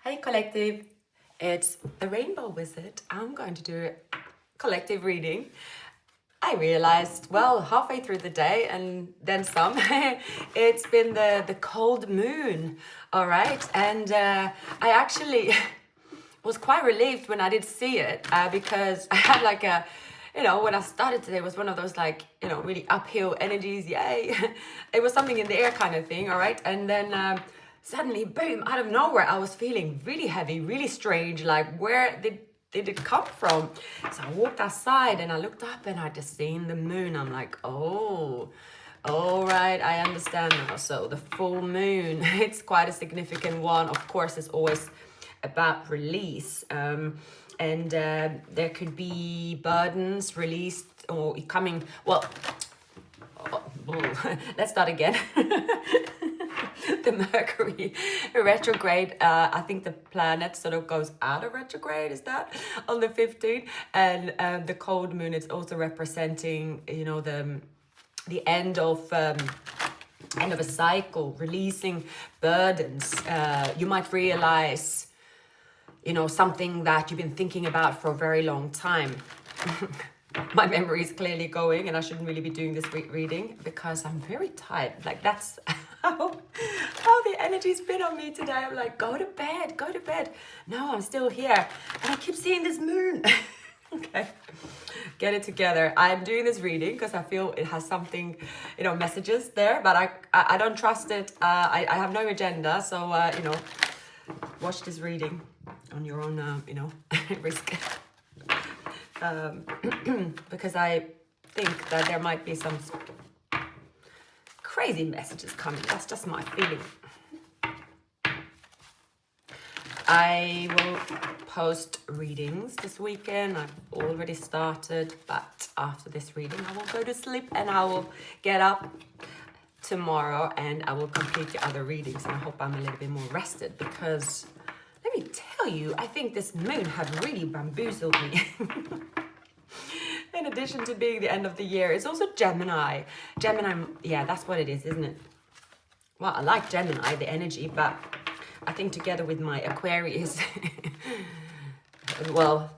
Hey collective, it's the Rainbow Wizard. I'm going to do a collective reading. I realized, well, halfway through the day and then some, it's been the cold moon, all right? And I actually was quite relieved when I did see it because I had like a, when I started today was one of those like, really uphill energies, yay. It was something in the air kind of thing, all right? And then suddenly, boom, out of nowhere, I was feeling really heavy, really strange, like where did it come from? So I walked outside and I looked up and I just seen the moon. I'm like, oh, all right, I understand now. So the full moon, it's quite a significant one. Of course, it's always about release. And there could be burdens released or coming, well, let's start again. The Mercury retrograde, I think the planet sort of goes out of retrograde, is that on the 15th? And the cold moon is also representing, the end of a cycle, releasing burdens. You might realize, something that you've been thinking about for a very long time. My memory is clearly going and I shouldn't really be doing this reading because I'm very tired. Like that's how the energy's been on me today. I'm like, go to bed, go to bed. No, I'm still here. And I keep seeing this moon. Okay, get it together. I'm doing this reading because I feel it has something, messages there, but I don't trust it. I have no agenda. So, watch this reading on your own, risk. Because I think that there might be some crazy messages coming. That's just my feeling. I will post readings this weekend. I've already started, but after this reading, I will go to sleep and I will get up tomorrow and I will complete the other readings. And I hope I'm a little bit more rested because let me tell you, I think this moon had really bamboozled me. In addition to being the end of the year, it's also Gemini. Gemini, yeah, that's what it is, isn't it? Well, I like Gemini, the energy, but I think together with my Aquarius, well,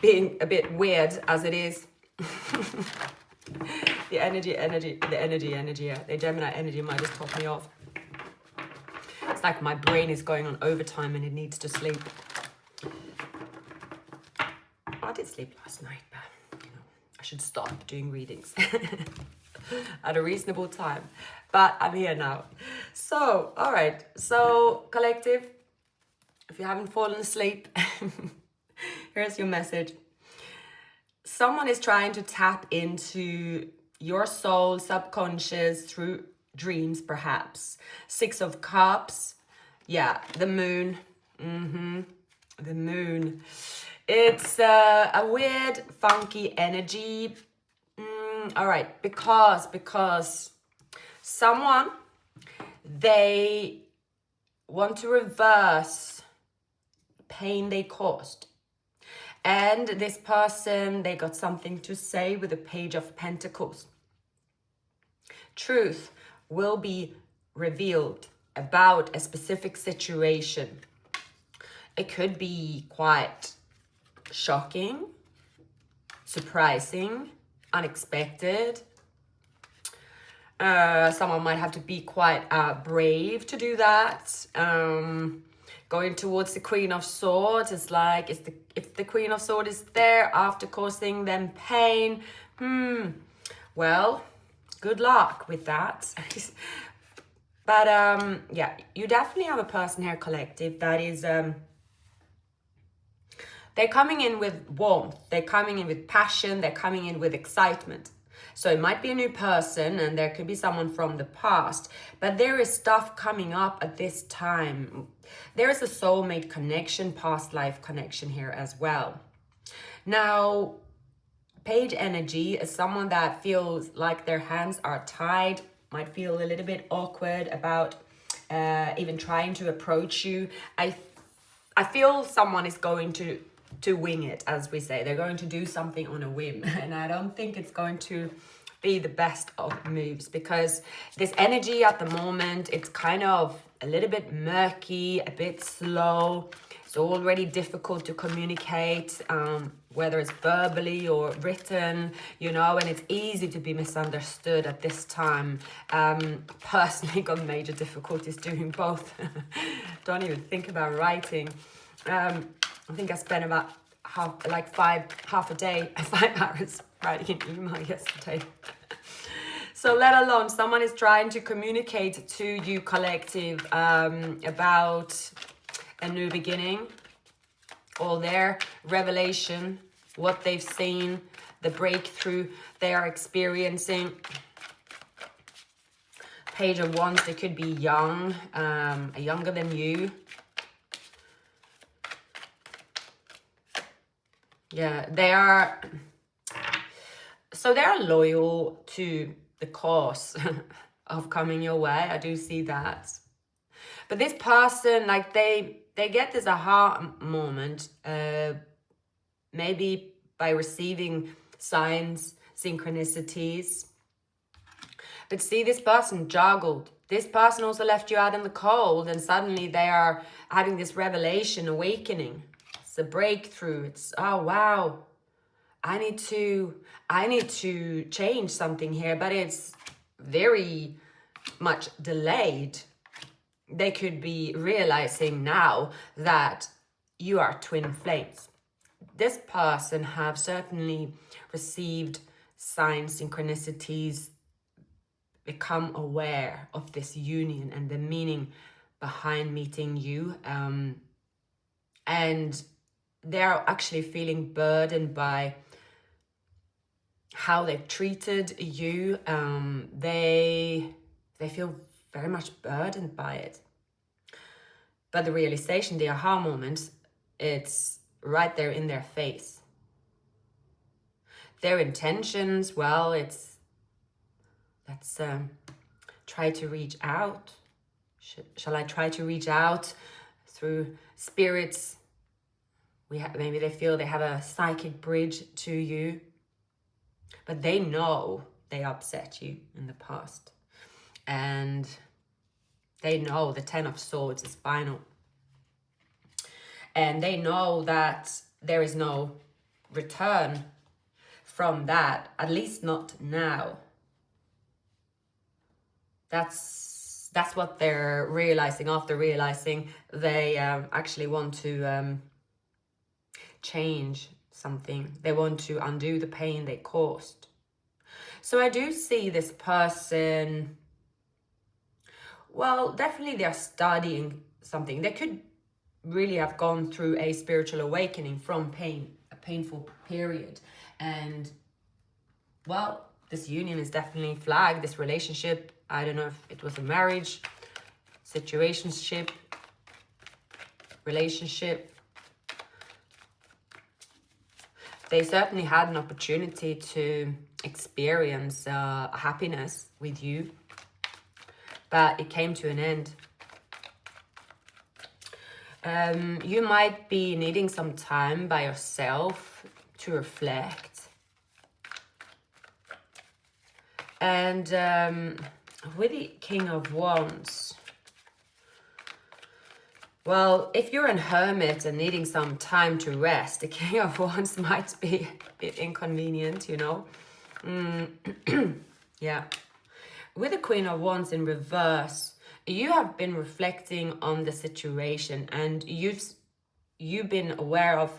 being a bit weird as it is, the energy, yeah, the Gemini energy might just top me off. It's like my brain is going on overtime and it needs to sleep. I did sleep last night, but I should stop doing readings at a reasonable time. But I'm here now. So, all right. So, collective, if you haven't fallen asleep, here's your message. Someone is trying to tap into your soul, subconscious, through dreams, perhaps. 6 of Cups. Yeah, the moon. The moon. It's a weird, funky energy. All right, because someone, they want to reverse pain they caused. And this person, they got something to say with the Page of Pentacles. Truth will be revealed about a specific situation. It could be quite shocking, surprising, unexpected. Someone might have to be quite brave to do that. Going towards the Queen of Swords, it's like if the Queen of Swords is there after causing them pain, well, good luck with that. But yeah, you definitely have a person here, collective, that is they're coming in with warmth, they're coming in with passion, they're coming in with excitement. So it might be a new person and there could be someone from the past, but there is stuff coming up at this time. There is a soulmate connection, past life connection here as well. Now, Page energy is someone that feels like their hands are tied, might feel a little bit awkward about even trying to approach you. I feel someone is going to wing it, as we say. They're going to do something on a whim, and I don't think it's going to be the best of moves because this energy at the moment, it's kind of a little bit murky, a bit slow. It's already difficult to communicate, whether it's verbally or written, you know, and it's easy to be misunderstood at this time. Personally got major difficulties doing both. Don't even think about writing. I think I spent about half a day, 5 hours writing an email yesterday. So let alone someone is trying to communicate to you, collective, about a new beginning, or their revelation, what they've seen, the breakthrough they are experiencing. Page of Wands, they could be young, younger than you. Yeah, they are. So they are loyal to the cause of coming your way. I do see that. But this person, like they get this aha moment, maybe by receiving signs, synchronicities. But see, this person juggled. This person also left you out in the cold, and suddenly they are having this revelation, awakening. It's a breakthrough. It's, oh wow, I need to change something here, but it's very much delayed. They could be realizing now that you are twin flames. This person have certainly received signs, synchronicities, become aware of this union and the meaning behind meeting you. And they're actually feeling burdened by how they've treated you. They feel very much burdened by it. But the realization, the aha moment, it's right there in their face. Their intentions, well, it's, let's try to reach out. Shall I try to reach out through spirits? Maybe they feel they have a psychic bridge to you. But they know they upset you in the past. And they know the Ten of Swords is final. And they know that there is no return from that, at least not now. That's what they're realizing. After realizing they actually want to change something. They want to undo the pain they caused. So I do see this person, well, definitely they're studying something. They could really have gone through a spiritual awakening from pain, a painful period. And, well, this union is definitely flagged, this relationship. I don't know if it was a marriage, situationship, relationship. They certainly had an opportunity to experience happiness with you, but it came to an end. You might be needing some time by yourself to reflect. And with the King of Wands, well, if you're a hermit and needing some time to rest, the King of Wands might be a bit inconvenient, you know. Yeah. With the Queen of Wands in reverse, you have been reflecting on the situation, and you've been aware of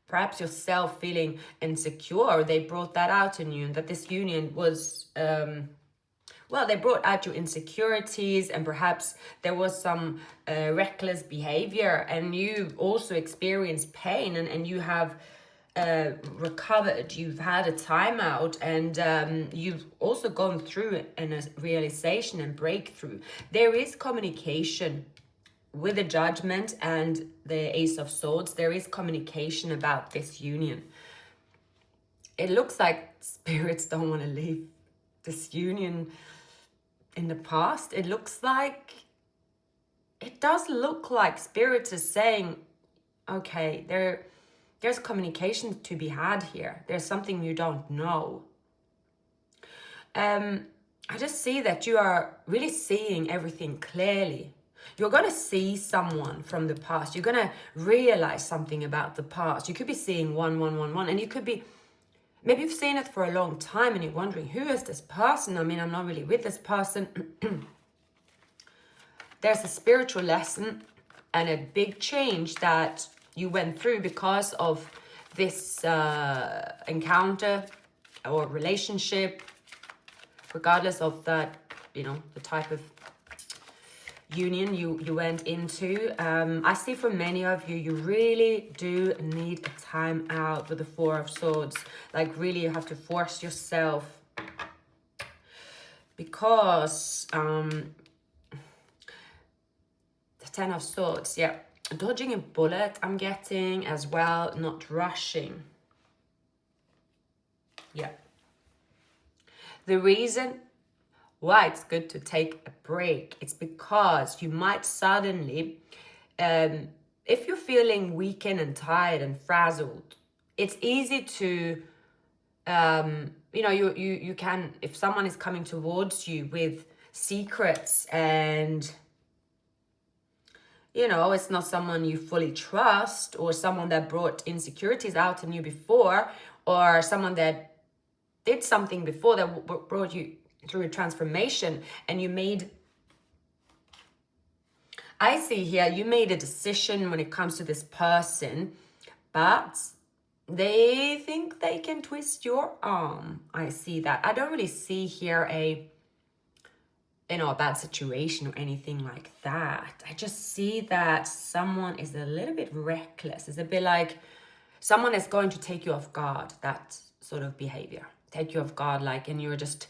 perhaps yourself feeling insecure. They brought that out in you, and that this union was, well, they brought out your insecurities, and perhaps there was some reckless behavior, and you also experienced pain, and you have recovered. You've had a timeout, and you've also gone through a realization and breakthrough. There is communication with the Judgment and the Ace of Swords. There is communication about this union. It looks like spirits don't want to leave this union in the past. It does look like spirits is saying, okay, there's communication to be had here. There's something you don't know. I just see that you are really seeing everything clearly. You're going to see someone from the past. You're going to realize something about the past. You could be seeing 1111, and you could be, maybe you've seen it for a long time and you're wondering, who is this person? I mean, I'm not really with this person. There's a spiritual lesson and a big change that you went through because of this encounter or relationship, regardless of that, you know, the type of union you went into. I see for many of you, you really do need a time out with the Four of Swords. Like really, you have to force yourself, because the Ten of Swords, yeah, dodging a bullet I'm getting as well, not rushing. Yeah. The reason why it's good to take a break, it's because you might suddenly, if you're feeling weakened and tired and frazzled, it's easy to, you know, you can, if someone is coming towards you with secrets and, you know, it's not someone you fully trust, or someone that brought insecurities out in you before, or someone that did something before that brought you through a transformation, and you made, I see here, you made a decision when it comes to this person, but they think they can twist your arm. I see that. I don't really see here a, you know, a bad situation or anything like that. I just see that someone is a little bit reckless. It's a bit like someone is going to take you off guard, that sort of behavior. Take you off guard, like, and you're just,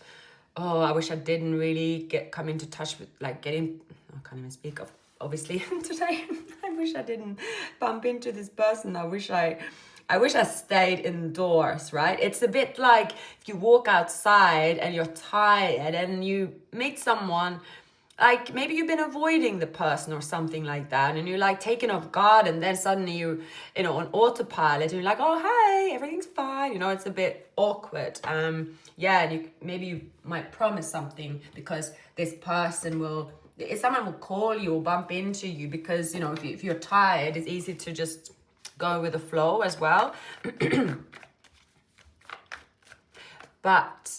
oh, I wish I didn't really come into touch with, like, getting, I can't even speak of, obviously, today. I wish I didn't bump into this person. I wish I stayed indoors, right? It's a bit like if you walk outside and you're tired and you meet someone, like maybe you've been avoiding the person or something like that, and you're like taken off guard, and then suddenly you know, on autopilot, and you're like, oh, hey, everything's fine. You know, it's a bit awkward. Yeah, and maybe you might promise something because this person will, if someone will call you or bump into you, because, you know, if you're tired, it's easy to just go with the flow as well. But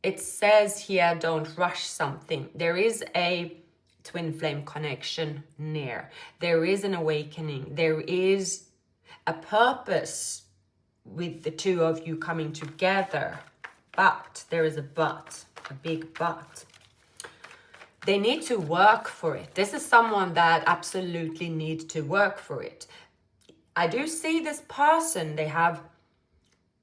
it says here, don't rush something. There is a twin flame connection near. There is an awakening. There is a purpose with the two of you coming together. But there is a but, a big but. They need to work for it. This is someone that absolutely needs to work for it. I do see this person, they have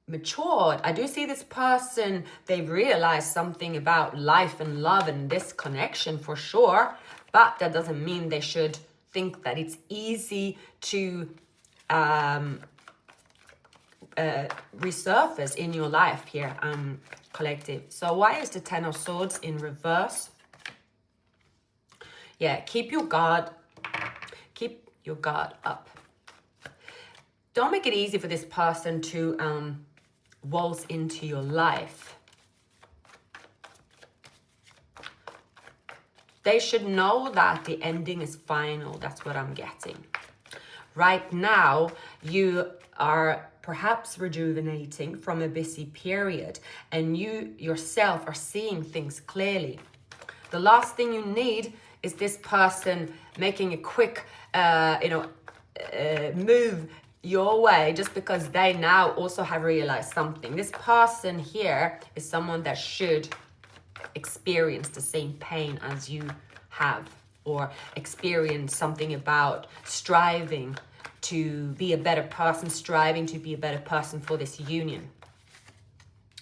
matured. I do see this person, they've realized something about life and love and this connection for sure, but that doesn't mean they should think that it's easy to resurface in your life here, collective. So why is the Ten of Swords in reverse? Yeah, keep your guard up. Don't make it easy for this person to waltz into your life. They should know that the ending is final. That's what I'm getting. Right now, you are perhaps rejuvenating from a busy period, and you yourself are seeing things clearly. The last thing you need is this person making a quick, move your way just because they now also have realized something. This person here is someone that should experience the same pain as you have, or experience something about striving to be a better person, striving to be a better person for this union.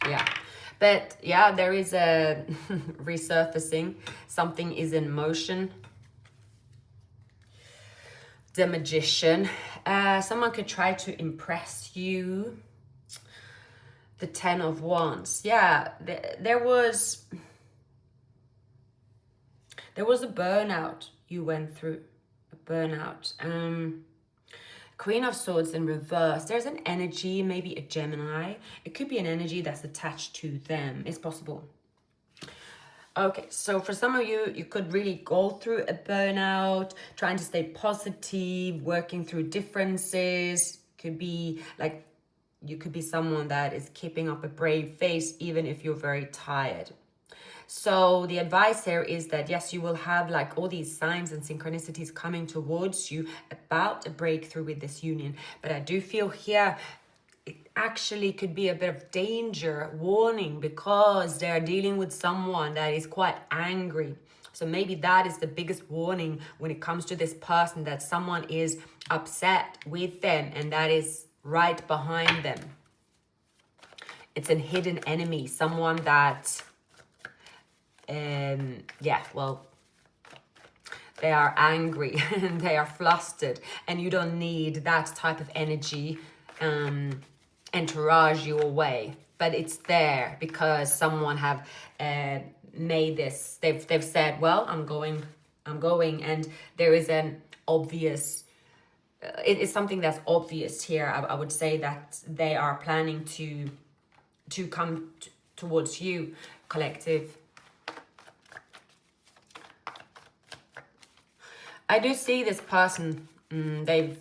Yeah. But yeah, there is a resurfacing. Something is in motion. The Magician. Someone could try to impress you. The Ten of Wands. Yeah, there was a burnout you went through. A burnout. Queen of Swords in reverse. There's an energy, maybe a Gemini. It could be an energy that's attached to them. It's possible. Okay, so for some of you, you could really go through a burnout, trying to stay positive, working through differences. Could be like, you could be someone that is keeping up a brave face even if you're very tired. So the advice here is that yes, you will have like all these signs and synchronicities coming towards you about a breakthrough with this union. But I do feel here it actually could be a bit of danger, warning, because they're dealing with someone that is quite angry. So maybe that is the biggest warning when it comes to this person, that someone is upset with them and that is right behind them. It's a hidden enemy, someone that, yeah, well, they are angry and they are flustered, and you don't need that type of energy entourage you away, but it's there because someone have made this, they've said, well, I'm going, and there is an obvious, it's something that's obvious here. I would say that they are planning to come towards you, collective. I do see this person, they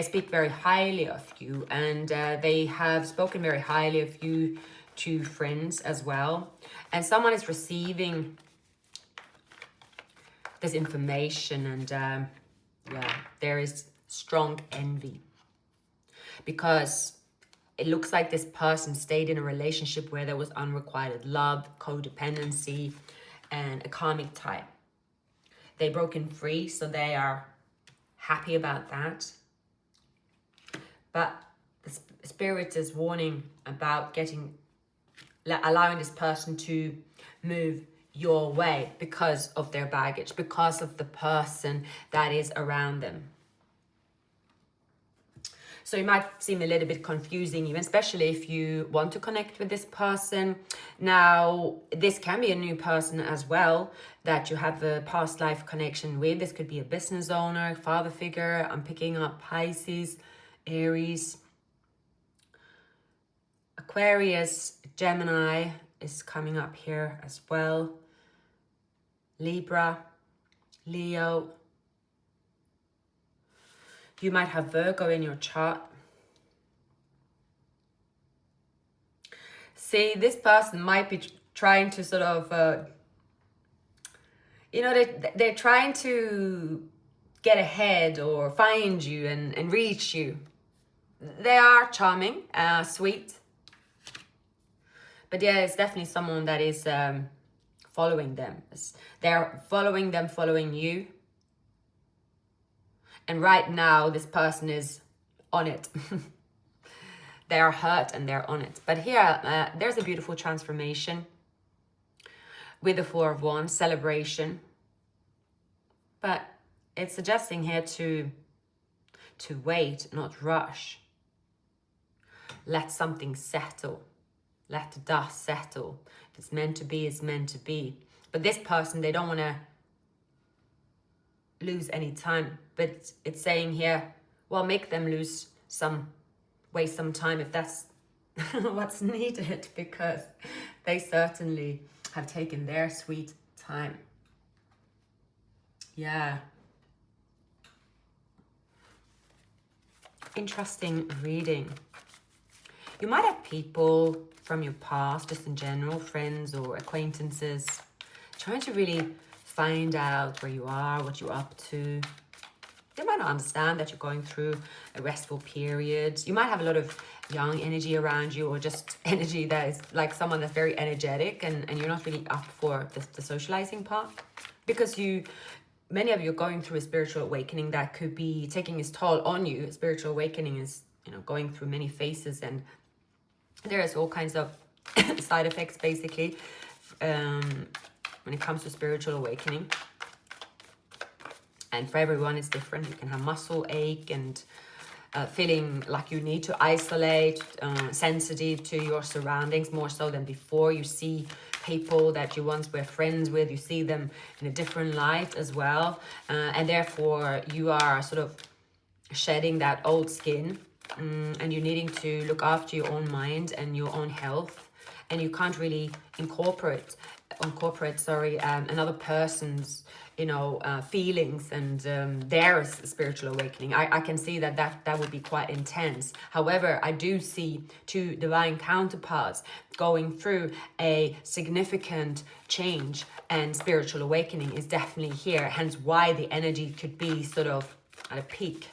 speak very highly of you, and they have spoken very highly of you to friends as well. And someone is receiving this information, and yeah, there is strong envy. Because it looks like this person stayed in a relationship where there was unrequited love, codependency, and a karmic tie. They broken free, so they are happy about that. But the spirit is warning about allowing this person to move your way because of their baggage, because of the person that is around them. So it might seem a little bit confusing, even especially if you want to connect with this person. Now, this can be a new person as well that you have a past life connection with. This could be a business owner, father figure. I'm picking up Pisces, Aries, Aquarius, Gemini is coming up here as well. Libra, Leo. You might have Virgo in your chart. See, this person might be trying to sort of, they're trying to get ahead or find you and reach you. They are charming, sweet. But yeah, it's definitely someone that is following them. They're following them, following you. And right now, this person is on it. They are hurt and they're on it. But here, there's a beautiful transformation with the Four of Wands, celebration. But it's suggesting here to wait, not rush. Let something settle. Let the dust settle. If it's meant to be, it's meant to be. But this person, they don't want to lose any time. But it's saying here, well, make them waste some time if that's what's needed, because they certainly have taken their sweet time. Yeah. Interesting reading. You might have people from your past, just in general, friends or acquaintances, trying to really find out where you are, what you're up to. They might not understand that you're going through a restful period. You might have a lot of young energy around you, or just energy that is like someone that's very energetic, and you're not really up for the socializing part, because many of you are going through a spiritual awakening that could be taking its toll on you. Spiritual awakening is, going through many phases, and there's all kinds of side effects basically when it comes to spiritual awakening. And for everyone, it's different. You can have muscle ache and feeling like you need to isolate, sensitive to your surroundings more so than before. You see people that you once were friends with, you see them in a different light as well. And therefore, you are sort of shedding that old skin, and you're needing to look after your own mind and your own health. and you can't really incorporate another person's, you know, feelings and their spiritual awakening. I can see that would be quite intense. However, I do see two divine counterparts going through a significant change, and spiritual awakening is definitely here, hence why the energy could be sort of at a peak.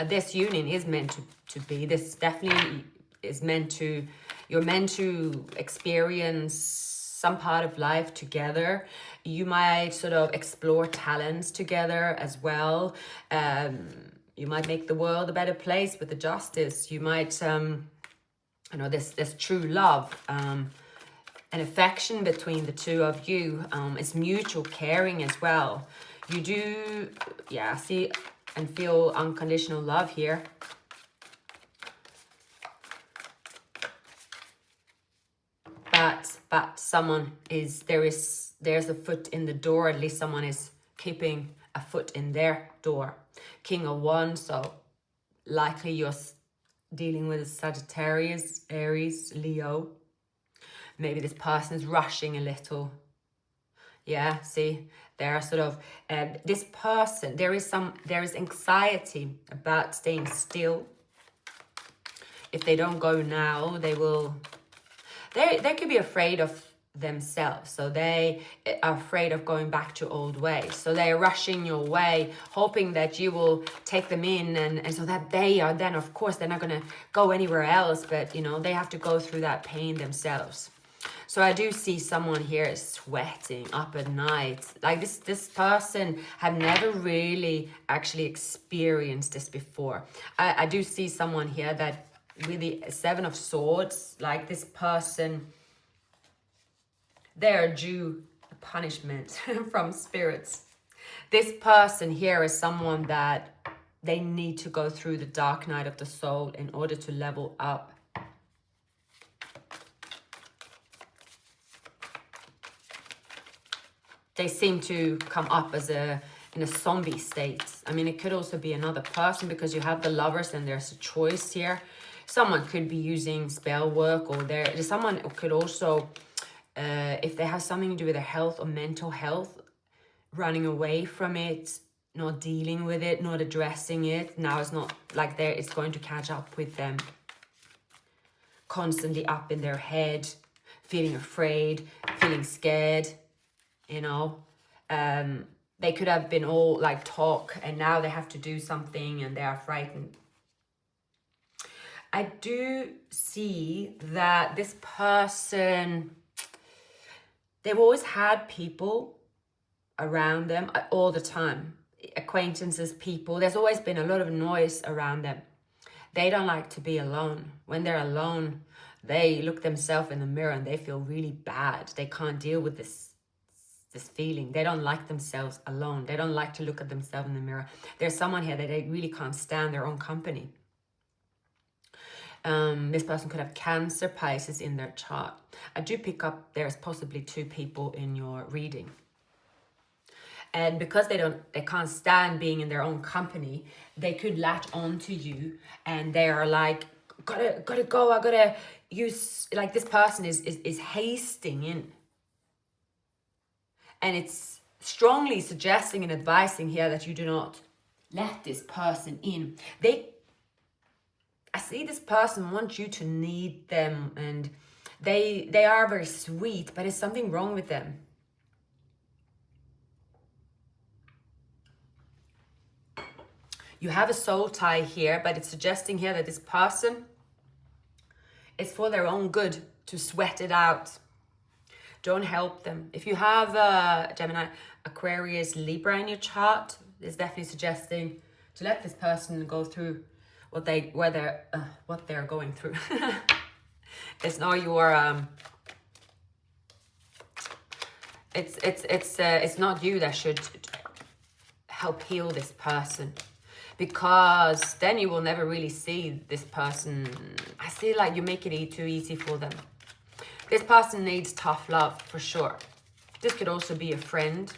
This union is meant to be, this definitely is meant to, you're meant to experience some part of life together. You might sort of explore talents together as well. You might make the world a better place with the justice. You might, you know, this true love, and affection between the two of you. It's mutual caring as well. You do, yeah, see and feel unconditional love here. But someone is, there's a foot in the door, at least someone is keeping a foot in their door. King of Wands, so likely you're dealing with a Sagittarius, Aries, Leo. Maybe this person is rushing a little. Yeah, see, there are sort of, this person, there is anxiety about staying still. If they don't go now, they will, they could be afraid of themselves. So they are afraid of going back to old ways. So they're rushing your way, hoping that you will take them in, and so that they are then, of course, they're not going to go anywhere else, but, you know, they have to go through that pain themselves. So I do see someone here sweating up at night. Like this person had never really actually experienced this before. I do see someone here that with the Seven of Swords, like this person, they're due punishment from spirits. This person here is someone that they need to go through the dark night of the soul in order to level up. They seem to come up as in a zombie state. I mean, it could also be another person, because you have the Lovers and there's a choice here. Someone could be using spell work, or someone could also, if they have something to do with their health or mental health, running away from it, not dealing with it, not addressing it. Now it's not like it's going to catch up with them. Constantly up in their head, feeling afraid, feeling scared. You know, they could have been all like talk, and now they have to do something and they are frightened. I do see that this person, they've always had people around them all the time. Acquaintances, people. There's always been a lot of noise around them. They don't like to be alone. When they're alone, they look themselves in the mirror and they feel really bad. They can't deal with this feeling. They don't like themselves alone. They don't like to look at themselves in the mirror. There's someone here that they really can't stand their own company. This person could have Cancer, Pisces in their chart. I do pick up there's possibly two people in your reading. And because they can't stand being in their own company, they could latch on to you, and they are like, gotta go, I gotta use, like this person is hasting in. And it's strongly suggesting and advising here that you do not let this person in. I see this person wants you to need them, and they are very sweet, but there's something wrong with them. You have a soul tie here, but it's suggesting here that this person is for their own good, to sweat it out. Don't help them. If you have Gemini, Aquarius, Libra in your chart, it's definitely suggesting to let this person go through what they're going through. It's not your it's not you that should help heal this person, because then you will never really see this person. I feel like you make it too easy for them. This person needs tough love for sure. This could also be a friend.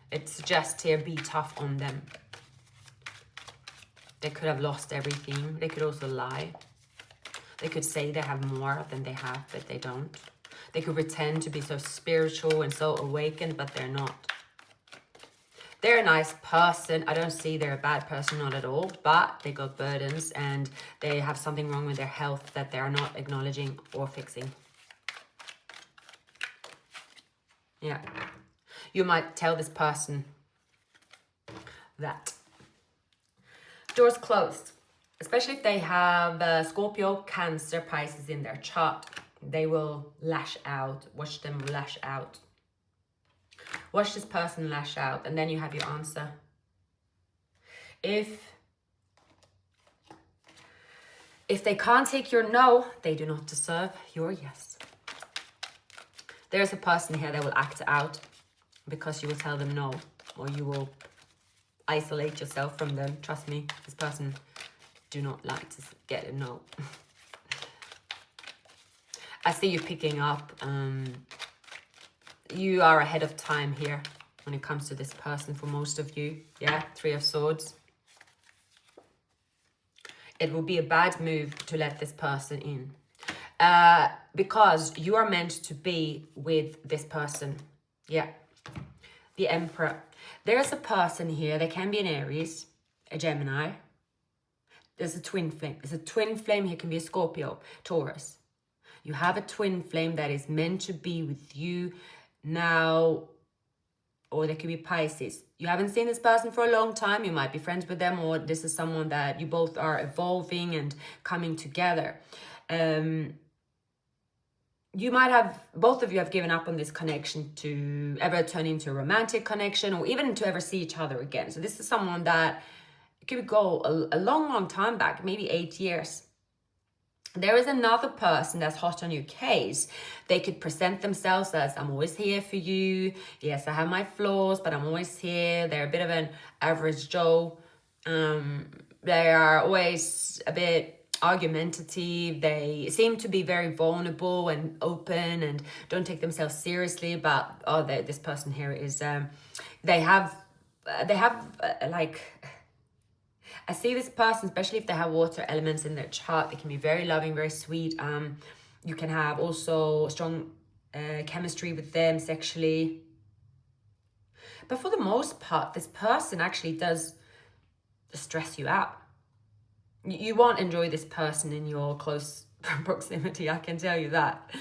It suggests here, be tough on them. They could have lost everything. They could also lie. They could say they have more than they have, but they don't. They could pretend to be so spiritual and so awakened, but they're not. They're a nice person. I don't see they're a bad person, not at all. But they got burdens and they have something wrong with their health that they are not acknowledging or fixing. Yeah. You might tell this person that. Doors closed. Especially if they have Scorpio, Cancer, Pisces in their chart. They will lash out. Watch them lash out. Watch this person lash out, and then you have your answer. If they can't take your no, they do not deserve your yes. There's a person here that will act out because you will tell them no, or you will isolate yourself from them. Trust me, this person do not like to get a no. I see you picking up. You are ahead of time here when it comes to this person for most of you. Yeah, 3 of Swords. It will be a bad move to let this person in. Because you are meant to be with this person. Yeah. The Emperor. There's a person here. They can be an Aries, a Gemini. There's a twin flame. There's a twin flame here. Can be a Scorpio, Taurus. You have a twin flame that is meant to be with you now, or there could be Pisces. You haven't seen this person for a long time. You might be friends with them, or this is someone that you both are evolving and coming together. You might have, both of you have given up on this connection to ever turn into a romantic connection, or even to ever see each other again. So this is someone that could go a long, long time back, maybe 8 years. There is another person that's hot on your case. They could present themselves as, I'm always here for you. Yes, I have my flaws, but I'm always here. They're a bit of an average Joe. They are always a bit argumentative. They seem to be very vulnerable and open and don't take themselves seriously. But, this person here is, they have like... I see this person, especially if they have water elements in their chart, they can be very loving, very sweet. You can have also strong chemistry with them sexually. But for the most part, this person actually does stress you out. You won't enjoy this person in your close proximity, I can tell you that.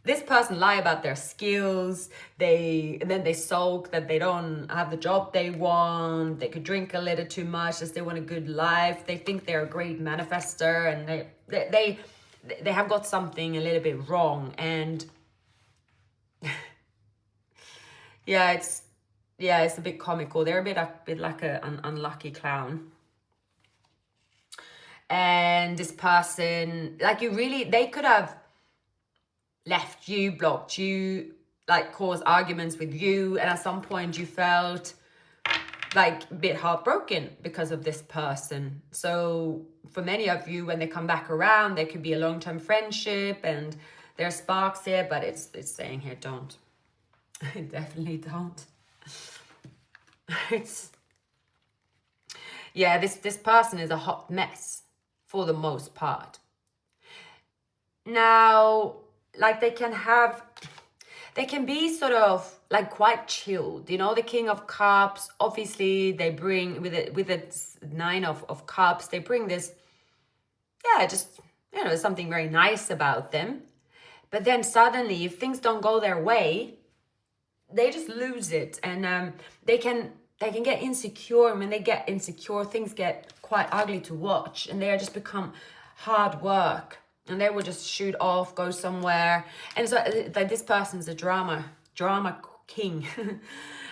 This person lie about their skills, and then they sulk that they don't have the job they want, they could drink a little too much, just they want a good life, they think they're a great manifester, and they have got something a little bit wrong, and it's a bit comical. They're a bit like an unlucky clown. And this person, like they could have left you, blocked you, like caused arguments with you, and at some point you felt like a bit heartbroken because of this person. So for many of you, when they come back around, there could be a long-term friendship and there are sparks here, but it's saying here, don't. Definitely don't. This person is a hot mess for the most part. Now, like they can be sort of like quite chilled, you know. The King of Cups, obviously they bring with it 9 of Cups, they bring this, just, something very nice about them. But then suddenly, if things don't go their way, they just lose it, and they can get insecure. And when they get insecure, things get quite ugly to watch, and they just become hard work. And they will just shoot off, go somewhere. And so like this person's a drama king.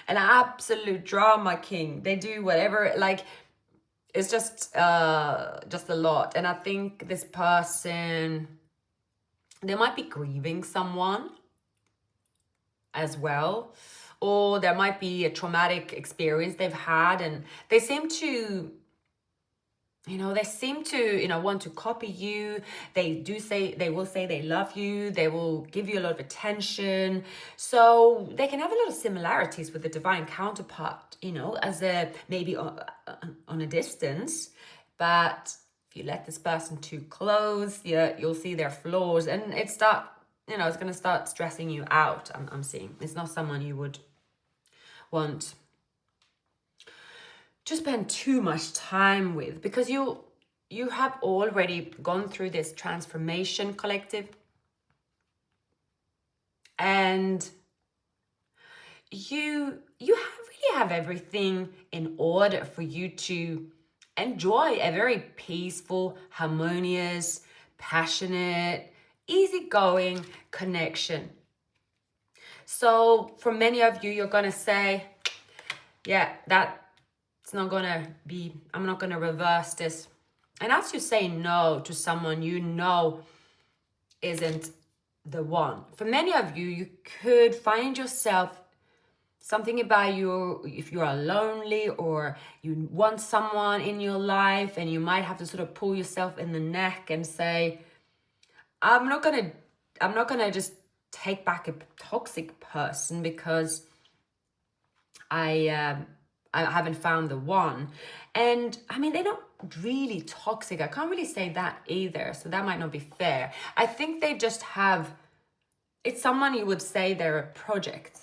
An absolute drama king. They do whatever, like, it's just a lot. And I think this person, they might be grieving someone as well. Or there might be a traumatic experience they've had. And they seem to... want to copy you. They will say they love you. They will give you a lot of attention. So they can have a lot of similarities with the divine counterpart, as maybe on a distance. But, you let this person too close, you'll see their flaws, and it's going to start stressing you out. I'm seeing it's not someone you would want to spend too much time with, because you have already gone through this transformation, collective, and you really have everything in order for you to enjoy a very peaceful, harmonious, passionate, easygoing connection. So for many of you, you're going to say, yeah, it's not going to be, I'm not going to reverse this. And as you say no to someone you know isn't the one, for many of you, you could find yourself something about you, if you are lonely or you want someone in your life, and you might have to sort of pull yourself in the neck and say, I'm not gonna just take back a toxic person because I haven't found the one. And I mean, they're not really toxic. I can't really say that either, so that might not be fair. I think they just it's someone you would say they're a project.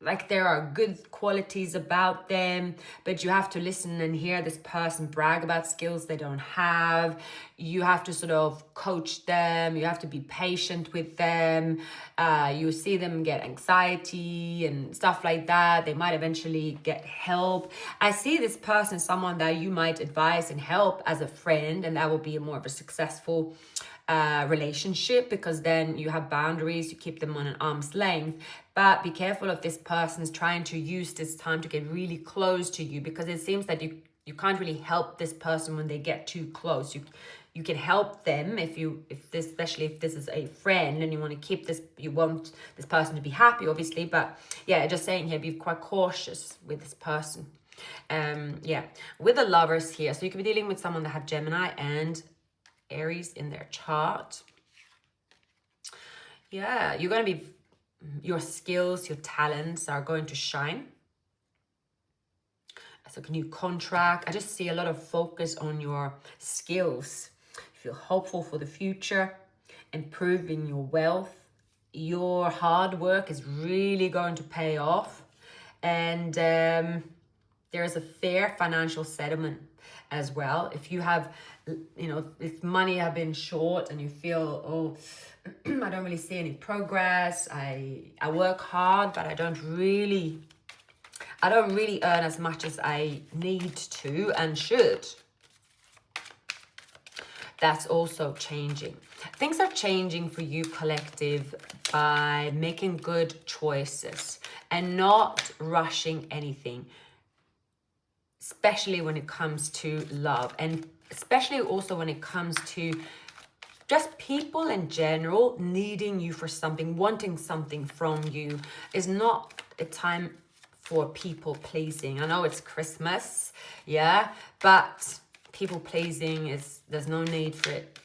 Like, there are good qualities about them, but you have to listen and hear this person brag about skills they don't have. You have to sort of coach them. You have to be patient with them. You see them get anxiety and stuff like that. They might eventually get help. I see this person as someone that you might advise and help as a friend, and that will be more of a successful relationship, because then you have boundaries, you keep them on an arm's length. But be careful if this person is trying to use this time to get really close to you, because it seems that you can't really help this person when they get too close. You can help them especially if this is a friend and you want to keep this, you want this person to be happy, obviously. But yeah, just saying here, be quite cautious with this person. With the Lovers here, so you could be dealing with someone that have Gemini and Aries in their chart. Yeah, you're going to be, your skills, your talents are going to shine. It's a new contract. I just see a lot of focus on your skills. You feel hopeful for the future, improving your wealth. Your hard work is really going to pay off. And there is a fair financial settlement as well. If you have, if money have been short and you feel, I don't really see any progress. I work hard, but I don't really earn as much as I need to and should. That's also changing. Things are changing for you, collective, by making good choices and not rushing anything, especially when it comes to love, and especially also when it comes to just people in general needing you for something, wanting something from you. Is not a time for people pleasing. I know it's Christmas, yeah, but people pleasing there's no need for it.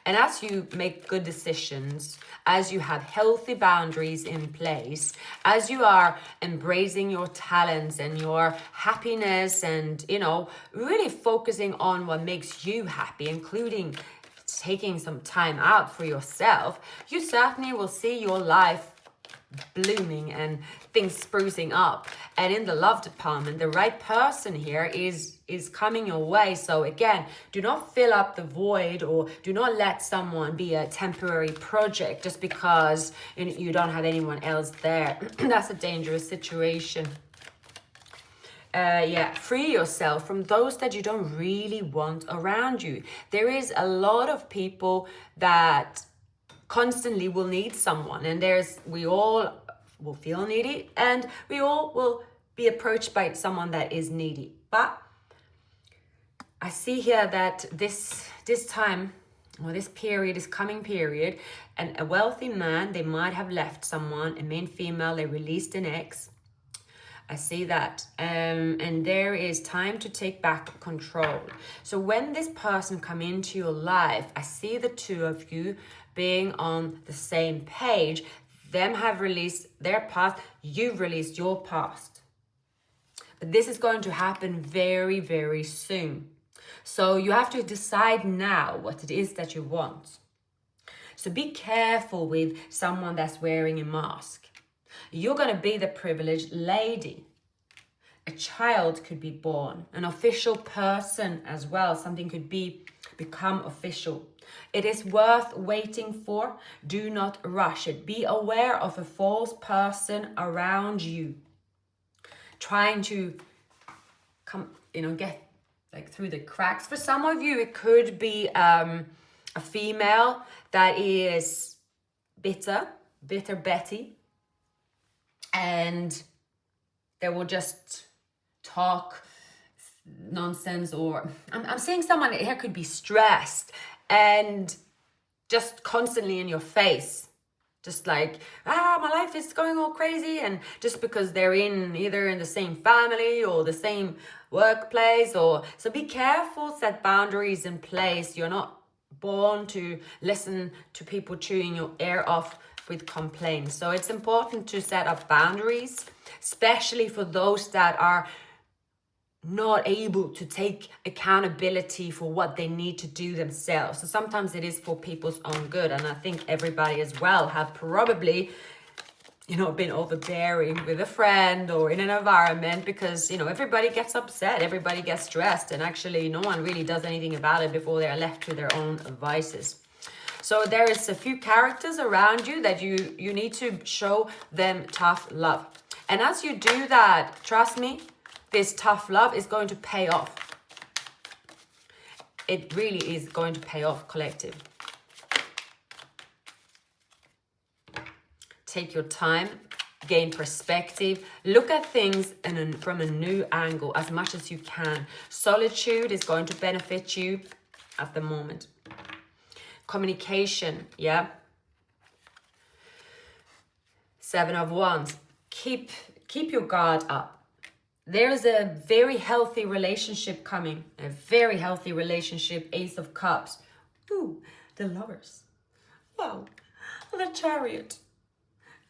And as you make good decisions, as you have healthy boundaries in place, as you are embracing your talents and your happiness and, really focusing on what makes you happy, including taking some time out for yourself, you certainly will see your life blooming and things sprucing up. And in the love department, the right person here is coming your way. So again, do not fill up the void, or do not let someone be a temporary project just because you don't have anyone else there. That's a dangerous situation. Free yourself from those that you don't really want around you. There is a lot of people that constantly will need someone, and we all will feel needy, and we all will be approached by someone that is needy. But I see here that this time, or this period, this coming period, and a wealthy man, they might have left someone, a main female, they released an ex. I see that. And there is time to take back control. So when this person come into your life, I see the two of you being on the same page. Them have released their past. You've released your past. But this is going to happen very, very soon. So you have to decide now what it is that you want. So be careful with someone that's wearing a mask. You're going to be the privileged lady. A child could be born, an official person as well. Something could become official. It is worth waiting for. Do not rush it. Be aware of a false person around you, trying to come, get like through the cracks. For some of you, it could be a female that is bitter Betty, and they will just talk nonsense, or I'm seeing someone here could be stressed and just constantly in your face, just like, my life is going all crazy. And just because they're either in the same family or the same workplace, so be careful, set boundaries in place. You're not born to listen to people chewing your ear off with complaints. So it's important to set up boundaries, especially for those that are not able to take accountability for what they need to do themselves. So sometimes it is for people's own good. And I think everybody as well have probably, been overbearing with a friend or in an environment, because, everybody gets upset, everybody gets stressed, and actually no one really does anything about it before they're left to their own devices. So there is a few characters around you that you need to show them tough love. And as you do that, trust me, this tough love is going to pay off. It really is going to pay off, collective. Take your time, gain perspective, look at things from a new angle as much as you can. Solitude is going to benefit you at the moment. Communication, yeah. 7 of Wands. Keep your guard up. There is a very healthy relationship coming. A very healthy relationship. Ace of Cups. Ooh, the Lovers. Wow. The Chariot.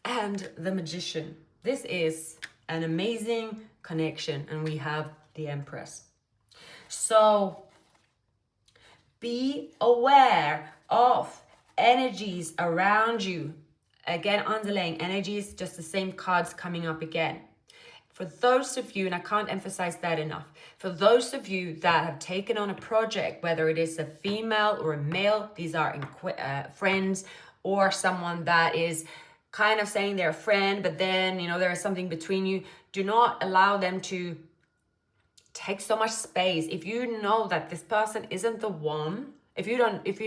And the Magician. This is an amazing connection. And we have the Empress. So be aware of energies around you. Again, underlying energies, just the same cards coming up again. For those of you, and I can't emphasize that enough, for those of you that have taken on a project, whether it is a female or a male, these are friends, or someone that is kind of saying they're a friend, but then, there is something between you, do not allow them to take so much space. If you know that this person isn't the one, if you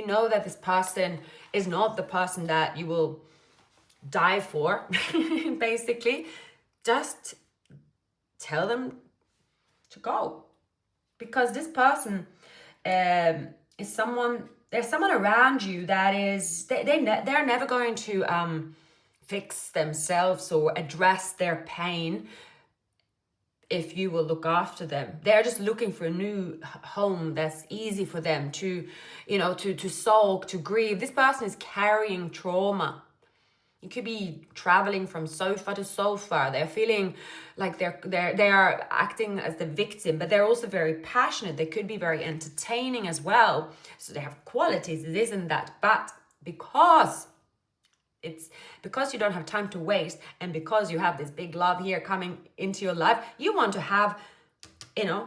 know that this person is not the person that you will die for, basically, just tell them to go. Because this person is someone, there's someone around you that is, they're never going to fix themselves or address their pain if you will look after them. They're just looking for a new home that's easy for them to, to sulk, to grieve. This person is carrying trauma. You could be traveling from sofa to sofa. They're feeling like they are acting as the victim, but they're also very passionate. They could be very entertaining as well. So they have qualities, it isn't that. But because you don't have time to waste, and because you have this big love here coming into your life, you want to have,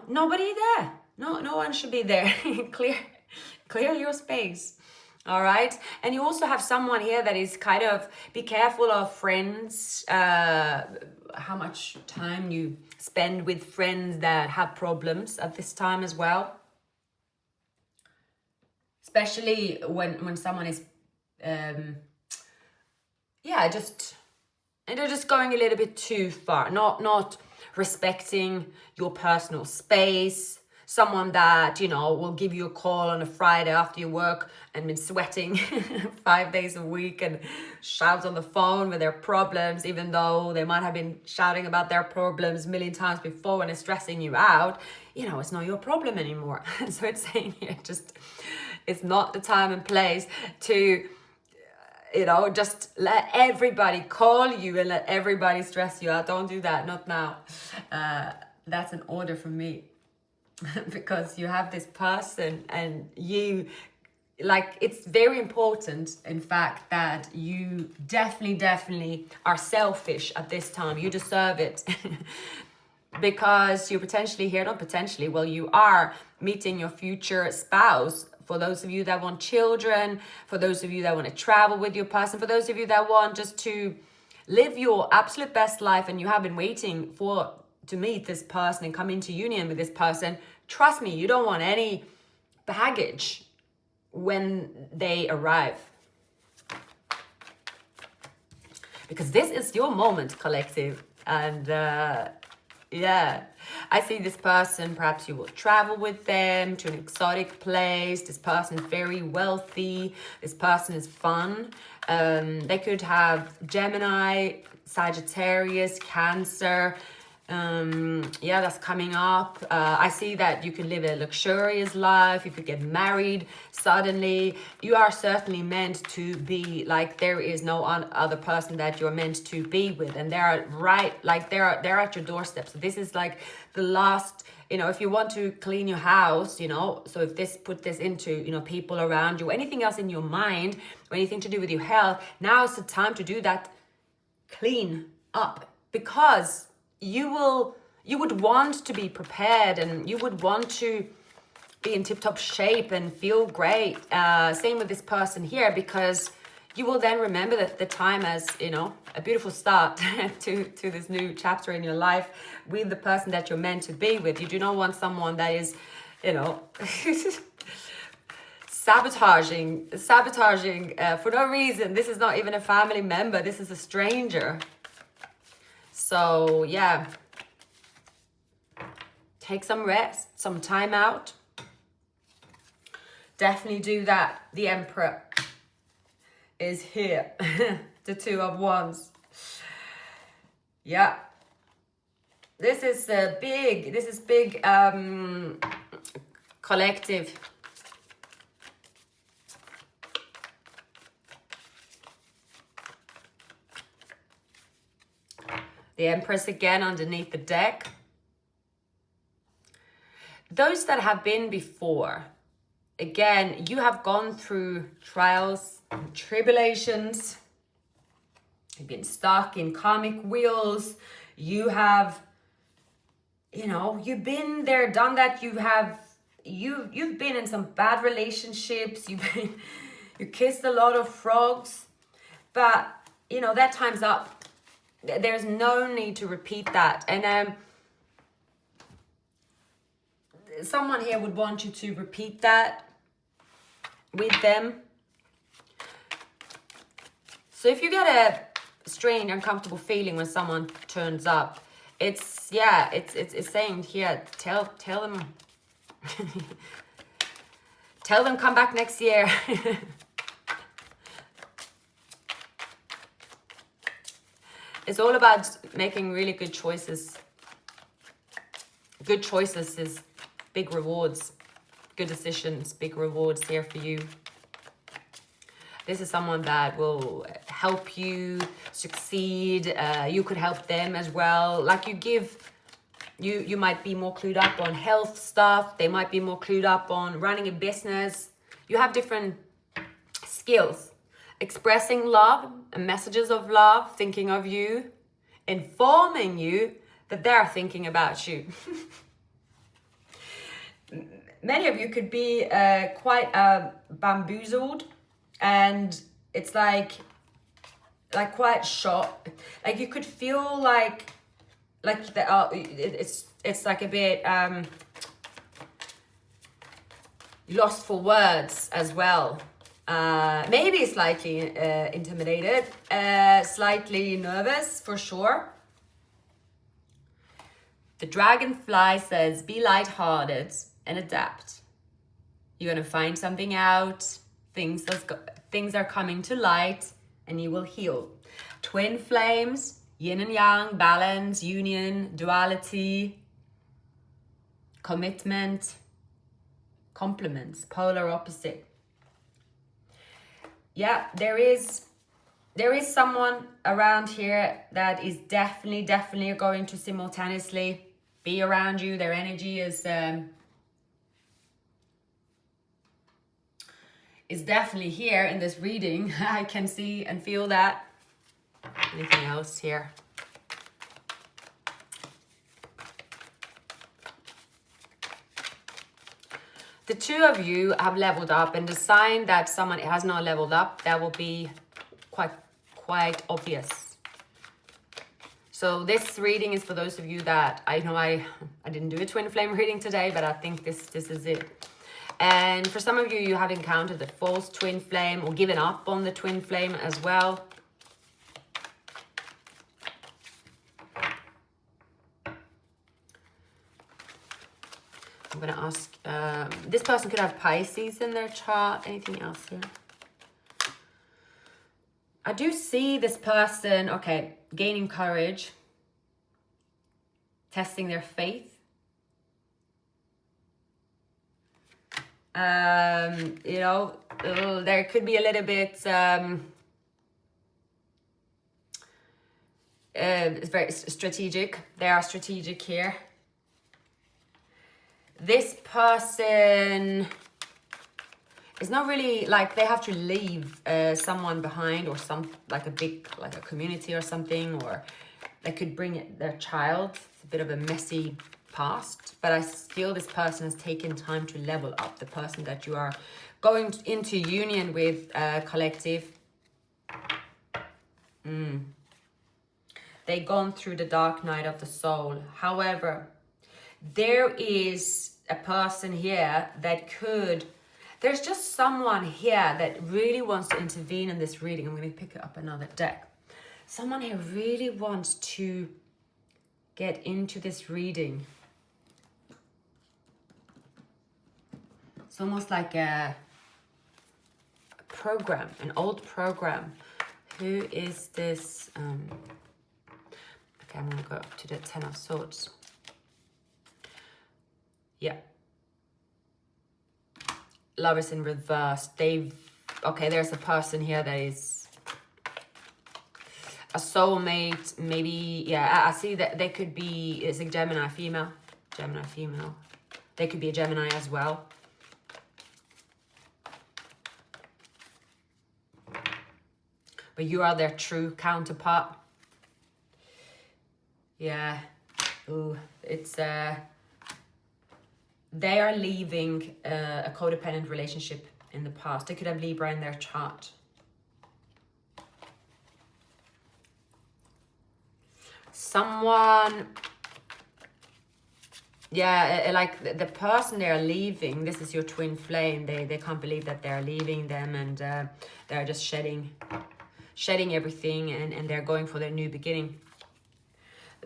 nobody there. No one should be there. Clear your space. All right. And you also have someone here that is kind of, be careful of friends, how much time you spend with friends that have problems at this time as well. Especially when someone is, they're just going a little bit too far, not respecting your personal space. Someone that, will give you a call on a Friday after you work and been sweating 5 days a week and shouts on the phone with their problems, even though they might have been shouting about their problems a million times before when it's stressing you out. It's not your problem anymore. So it's saying here, it's not the time and place to, just let everybody call you and let everybody stress you out. Don't do that. Not now. that's an order from me. Because you have this person and you, like, it's very important, in fact, that you definitely are selfish at this time. You deserve it. Because you're potentially here, not potentially, well, you are meeting your future spouse. For those of you that want children, for those of you that want to travel with your person, for those of you that want just to live your absolute best life, and you have been waiting to meet this person and come into union with this person, trust me, you don't want any baggage when they arrive. Because this is your moment, collective. And yeah, I see this person, perhaps you will travel with them to an exotic place. This person is very wealthy. This person is fun. They could have Gemini, Sagittarius, Cancer. Yeah, that's coming up. I see that you can live a luxurious life. You could get married suddenly. You are certainly meant to be, like, there is no other person that you're meant to be with, and they're right, like they're at your doorstep. So this is like the last, you know, if you want to clean your house, you know, so if this put this into, you know, people around you, anything else in your mind, or anything to do with your health, now is the time to do that clean up, because you would want to be prepared, and you would want to be in tip-top shape and feel great. Same with this person here, because you will then remember that the time as, you know, a beautiful start to this new chapter in your life with the person that you're meant to be with. You do not want someone that is, you know, sabotaging for no reason. This is not even a family member. This is a stranger. So yeah, take some rest, some time out. Definitely do that. The Emperor is here. The Two of Wands. Yeah. This is big collective. The Empress again underneath the deck. Those that have been before, again, you have gone through trials and tribulations. You've been stuck in karmic wheels. You have, you know, you've been there, done that. You've been in some bad relationships. You kissed a lot of frogs, but you know that time's up. There's no need to repeat that. And someone here would want you to repeat that with them. So if you get a strange, uncomfortable feeling when someone turns up, it's saying here, tell them tell them come back next year. It's all about making really good choices. Good choices is big rewards. Good decisions, big rewards here for you. This is someone that will help you succeed. You could help them as well. Like you might be more clued up on health stuff. They might be more clued up on running a business. You have different skills. Expressing love and messages of love, thinking of you, informing you that they're thinking about you. Many of you could be quite bamboozled, and it's like quite shocked. Like you could feel like it's like a bit lost for words as well. Maybe slightly intimidated, slightly nervous for sure. The dragonfly says, be lighthearted and adapt. You're going to find something out. Things are coming to light and you will heal. Twin flames, yin and yang, balance, union, duality, commitment, complements, polar opposite. Yeah, there is someone around here that is definitely going to simultaneously be around you. Their energy is definitely here in this reading. I can see and feel that. Anything else here? The two of you have leveled up, and the sign that someone has not leveled up, that will be quite obvious. So this reading is for those of you that, I know I didn't do a twin flame reading today, but I think this is it. And for some of you, you have encountered the false twin flame or given up on the twin flame as well. I'm going to ask, this person could have Pisces in their chart. Anything else here? I do see this person, okay, gaining courage, testing their faith. You know, there could be a little bit, it's very strategic. They are strategic here. This person is not really like they have to leave someone behind, or some like a big, like a community or something, or they could bring their child. It's a bit of a messy past, but I feel this person has taken time to level up. The person that you are going into union with, collective. They've gone through the dark night of the soul. However, there is a person here that could, there's just someone here that really wants to intervene in this reading. I'm going to pick up another deck. Someone here really wants to get into this reading. It's almost like a program, an old program. Who is this? Okay, I'm going to go up to the Ten of Swords. Yeah. Lovers in reverse. Okay, there's a person here that is a soulmate. Maybe, yeah, I see that they could be, it's a Gemini female. Gemini female. They could be a Gemini as well. But you are their true counterpart. Yeah. Ooh, it's they are leaving a codependent relationship in the past. They could have Libra in their chart. Someone, yeah, like the person they're leaving, this is your twin flame. They can't believe that they're leaving them, and they're just shedding everything, and they're going for their new beginning.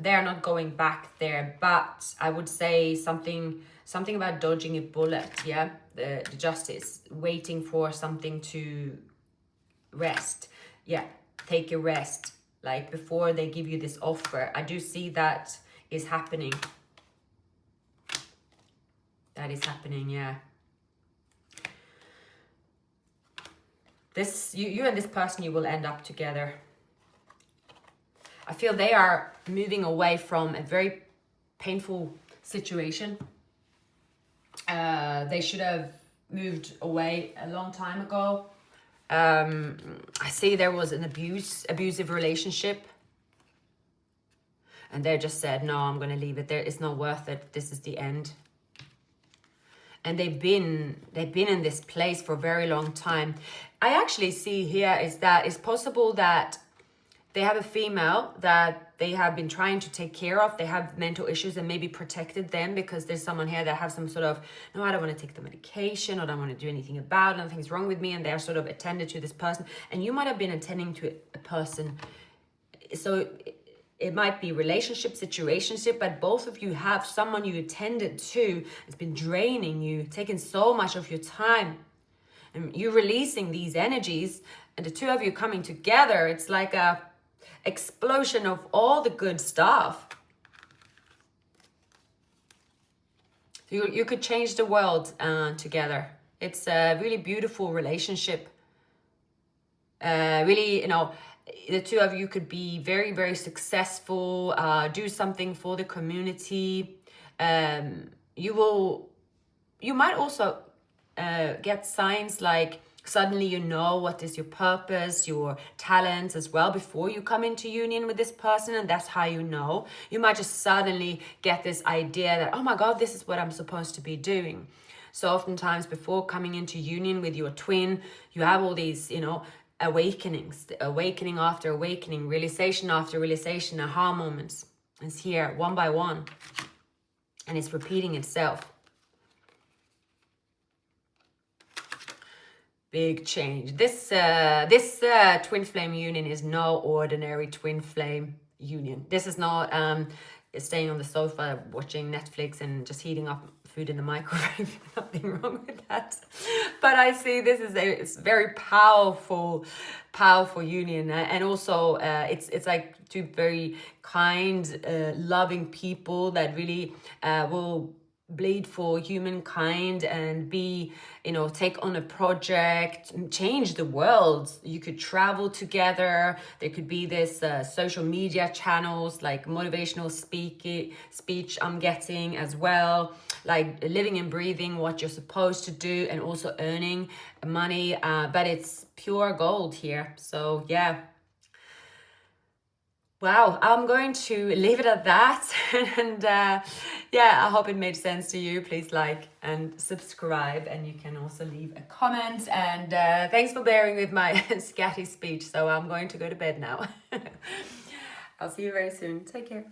They're not going back there, but I would say something about dodging a bullet. Yeah, the justice, waiting for something to rest. Yeah, take a rest, like before they give you this offer. I do see that is happening. That is happening, yeah. This, you and this person, you will end up together. I feel they are moving away from a very painful situation. They should have moved away a long time ago. I see there was an abusive relationship. And they just said, no, I'm going to leave it there. It's not worth it. This is the end. And they've been in this place for a very long time. I actually see here is that it's possible that they have a female that they have been trying to take care of. They have mental issues and maybe protected them, because there's someone here that have some sort of, no, I don't want to take the medication, or I don't want to do anything about it, nothing's wrong with me, and they're sort of attended to this person. And you might have been attending to a person. So it might be relationship, situationship, but both of you have someone you attended to. It's been draining you, taking so much of your time. And you releasing these energies, and the two of you coming together, it's like a explosion of all the good stuff. You could change the world together. It's a really beautiful relationship. Really, you know, the two of you could be very, very successful, do something for the community. You might also get signs like suddenly you know what is your purpose, your talents as well before you come into union with this person, and that's how you know. You might just suddenly get this idea that, oh my God, this is what I'm supposed to be doing. So oftentimes before coming into union with your twin, you have all these, awakenings, awakening after awakening, realization after realization, aha moments. It's here one by one, and it's repeating itself. Big change. This twin flame union is no ordinary twin flame union. This is not staying on the sofa watching Netflix and just heating up food in the microwave. Nothing wrong with that. But I see this is it's very powerful union, and also it's like two very kind, loving people that really will bleed for humankind and be, take on a project, change the world. You could travel together. There could be this social media channels like motivational speech I'm getting as well, like living and breathing what you're supposed to do and also earning money, but it's pure gold here. So yeah. Wow, I'm going to leave it at that. And yeah, I hope it made sense to you. Please like and subscribe, and you can also leave a comment. And thanks for bearing with my scatty speech. So I'm going to go to bed now. I'll see you very soon. Take care.